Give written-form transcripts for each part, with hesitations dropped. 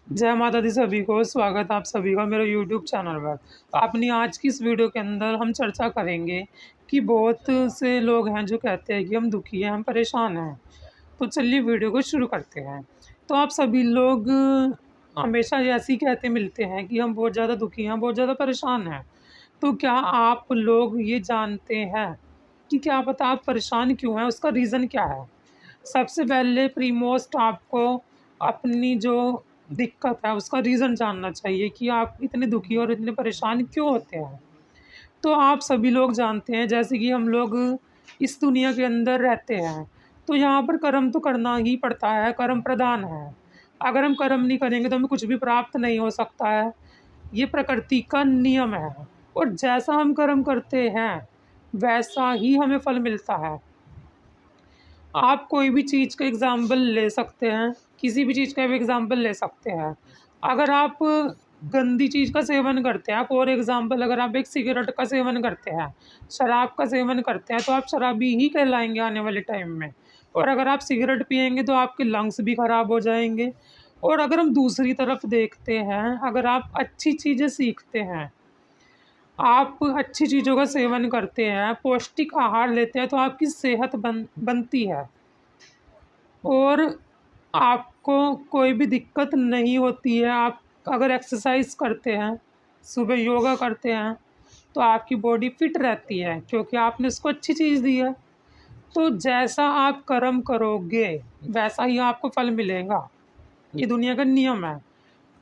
जय माता दी सभी को। स्वागत है आप सभी का मेरे यूट्यूब चैनल पर। तो अपनी आज की इस वीडियो के अंदर हम चर्चा करेंगे कि बहुत से लोग हैं जो कहते हैं कि हम दुखी हैं, हम परेशान हैं। तो चलिए वीडियो को शुरू करते हैं। तो आप सभी लोग हमेशा ऐसे ही कहते मिलते हैं कि हम बहुत ज़्यादा दुखी हैं, बहुत ज़्यादा परेशान हैं। तो क्या आप लोग ये जानते हैं कि क्या पता आप परेशान क्यों हैं, उसका रीज़न क्या है? सबसे पहले प्रीमोस्ट आपको अपनी जो दिक्कत है उसका रीज़न जानना चाहिए कि आप इतने दुखी और इतने परेशान क्यों होते हैं। तो आप सभी लोग जानते हैं जैसे कि हम लोग इस दुनिया के अंदर रहते हैं, तो यहाँ पर कर्म तो करना ही पड़ता है, कर्म प्रधान है। अगर हम कर्म नहीं करेंगे तो हमें कुछ भी प्राप्त नहीं हो सकता है। ये प्रकृति का नियम है और जैसा हम कर्म करते हैं वैसा ही हमें फल मिलता है। आप कोई भी चीज़ का एग्ज़ाम्पल ले सकते हैं, किसी भी चीज़ का भी एग्ज़ाम्पल ले सकते हैं। अगर आप गंदी चीज़ का सेवन करते हैं, फॉर एग्ज़ाम्पल अगर आप एक सिगरेट का सेवन करते हैं, शराब का सेवन करते हैं, तो आप शराबी ही कहलाएँगे आने वाले टाइम में। और अगर आप सिगरेट पिएँगे तो आपके लंग्स भी ख़राब हो जाएँगे। और अगर हम दूसरी तरफ देखते हैं, अगर आप अच्छी चीज़ें सीखते हैं, आप अच्छी चीज़ों का सेवन करते हैं, पौष्टिक आहार लेते हैं, तो आपकी सेहत बनती है और आपको कोई भी दिक्कत नहीं होती है। आप अगर एक्सरसाइज करते हैं, सुबह योगा करते हैं, तो आपकी बॉडी फिट रहती है क्योंकि आपने उसको अच्छी चीज़ दी है। तो जैसा आप कर्म करोगे, वैसा ही आपको फल मिलेगा। ये दुनिया का नियम है।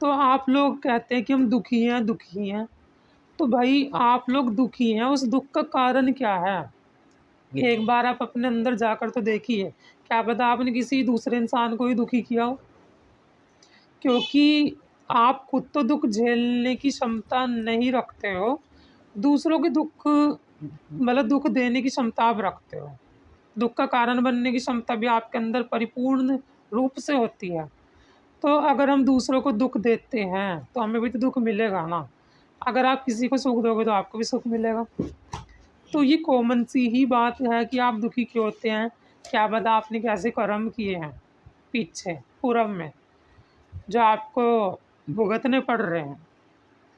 तो आप लोग कहते हैं कि हम दुखी हैं, दुखी हैं। तो भाई आप लोग दुखी हैं, उस दुःख का कारण क्या है? एक बार आप अपने अंदर जाकर तो देखिए, क्या पता आपने किसी दूसरे इंसान को ही दुखी किया हो। क्योंकि आप खुद तो दुःख झेलने की क्षमता नहीं रखते हो, दूसरों के दुःख मतलब दुःख देने की क्षमता आप रखते हो। दुःख का कारण बनने की क्षमता भी आपके अंदर परिपूर्ण रूप से होती है। तो अगर हम दूसरों को दुःख देते हैं, तो हमें भी तो दुःख मिलेगा ना। अगर आप किसी को सुख दोगे तो आपको भी सुख मिलेगा। तो ये कॉमन सी ही बात है कि आप दुखी क्यों होते हैं, क्या पता आपने कैसे कर्म किए हैं पीछे पूर्व में, जो आपको भुगतने पड़ रहे हैं।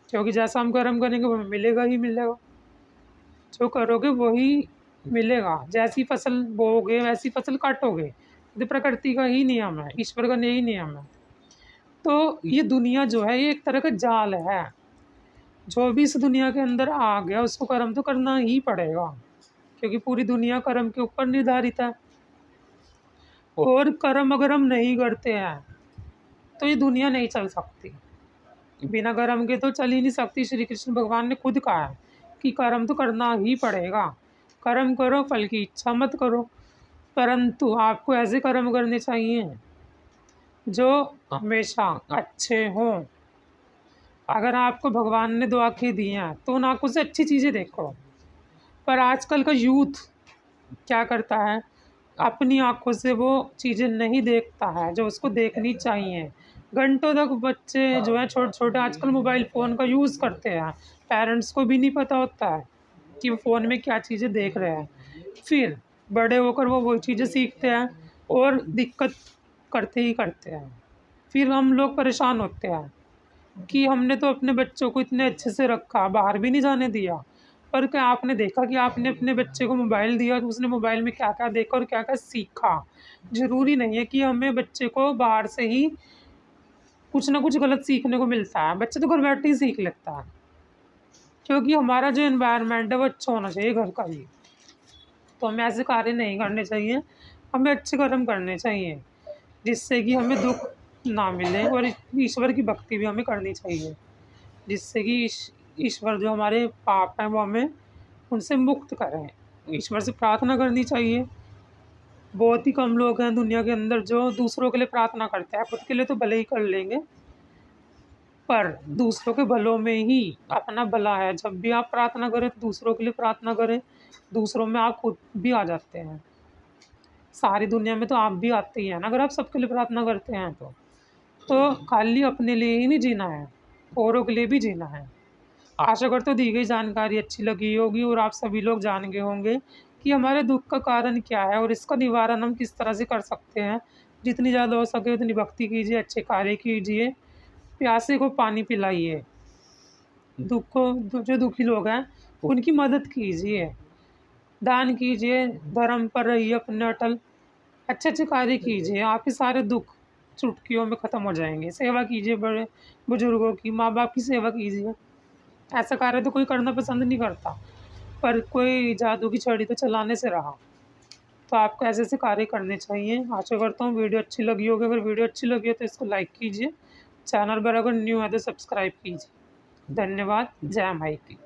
क्योंकि जैसा हम कर्म करेंगे वो हमें मिलेगा ही मिलेगा। जो करोगे वही मिलेगा, जैसी फसल बोओगे वैसी फसल काटोगे। ये प्रकृति का ही नियम है, ईश्वर का यही नियम है। तो ये दुनिया जो है ये एक तरह का जाल है। जो भी इस दुनिया के अंदर आ गया उसको कर्म तो करना ही पड़ेगा, क्योंकि पूरी दुनिया कर्म के ऊपर निर्धारित है। और कर्म अगर हम नहीं करते हैं तो ये दुनिया नहीं चल सकती। बिना कर्म के तो चल ही नहीं सकती। श्री कृष्ण भगवान ने खुद कहा है कि कर्म तो करना ही पड़ेगा। कर्म करो, फल की इच्छा मत करो। परंतु आपको ऐसे कर्म करने चाहिए जो हमेशा अच्छे हों। अगर आपको भगवान ने 2 आँखें दी हैं तो उन आँखों से अच्छी चीज़ें देखो। पर आजकल का यूथ क्या करता है, अपनी आँखों से वो चीज़ें नहीं देखता है जो उसको देखनी चाहिए। घंटों तक बच्चे जो हैं छोटे-छोटे आजकल मोबाइल फ़ोन का यूज़ करते हैं। पेरेंट्स को भी नहीं पता होता है कि वो फ़ोन में क्या चीज़ें देख रहे हैं। फिर बड़े होकर वो वही चीज़ें सीखते हैं और दिक्कत करते ही करते हैं। फिर हम लोग परेशान होते हैं कि हमने तो अपने बच्चों को इतने अच्छे से रखा, बाहर भी नहीं जाने दिया। पर क्या आपने देखा कि आपने अपने बच्चे को मोबाइल दिया तो उसने मोबाइल में क्या-क्या देखा और क्या-क्या सीखा? ज़रूरी नहीं है कि हमें बच्चे को बाहर से ही कुछ ना कुछ गलत सीखने को मिलता है। बच्चा तो घर बैठे ही सीख लेता है, क्योंकि हमारा जो एनवायरनमेंट है वो अच्छा होना चाहिए घर का ही। तो हमें ऐसे कार्य नहीं करने चाहिए, हमें अच्छे कर्म करने चाहिए, जिससे कि हमें दुःख ना मिले और ईश्वर की भक्ति भी हमें करनी चाहिए। जिससे कि ईश्वर जो हमारे पाप हैं वो हमें उनसे मुक्त करें। ईश्वर से प्रार्थना करनी चाहिए। बहुत ही कम लोग हैं दुनिया के अंदर जो दूसरों के लिए प्रार्थना करते हैं। खुद के लिए तो भले ही कर लेंगे, पर दूसरों के भलों में ही अपना भला है। जब भी आप प्रार्थना करें तो दूसरों के लिए प्रार्थना करें, दूसरों में आप खुद भी आ जाते हैं। सारी दुनिया में तो आप भी आते ही हैं ना, अगर आप सबके लिए प्रार्थना करते हैं तो। खाली अपने लिए ही नहीं जीना है, औरों के लिए भी जीना है। आशा करता हूँ दी गई जानकारी अच्छी लगी होगी और आप सभी लोग जान गए होंगे कि हमारे दुःख का कारण क्या है और इसका निवारण हम किस तरह से कर सकते हैं। जितनी ज़्यादा हो सके उतनी भक्ति कीजिए, अच्छे कार्य कीजिए प्यासे को पानी पिलाइए, जो दुखी लोग हैं उनकी मदद कीजिए, दान कीजिए, धर्म पर रहिए अपने अटल, अच्छे अच्छे कार्य कीजिए, आपके सारे दुख चुटकियों में ख़त्म हो जाएंगे। सेवा कीजिए, बड़े बुजुर्गों की, माँ बाप की सेवा कीजिए। ऐसा कार्य तो कोई करना पसंद नहीं करता, पर कोई जादू की छड़ी तो चलाने से रहा। तो आपको ऐसे ऐसे कार्य करने चाहिए। आशा करता हूँ वीडियो अच्छी लगी होगी। अगर वीडियो अच्छी लगी हो तो इसको लाइक कीजिए, चैनल पर अगर न्यू है तो सब्सक्राइब कीजिए। धन्यवाद। जय माई की।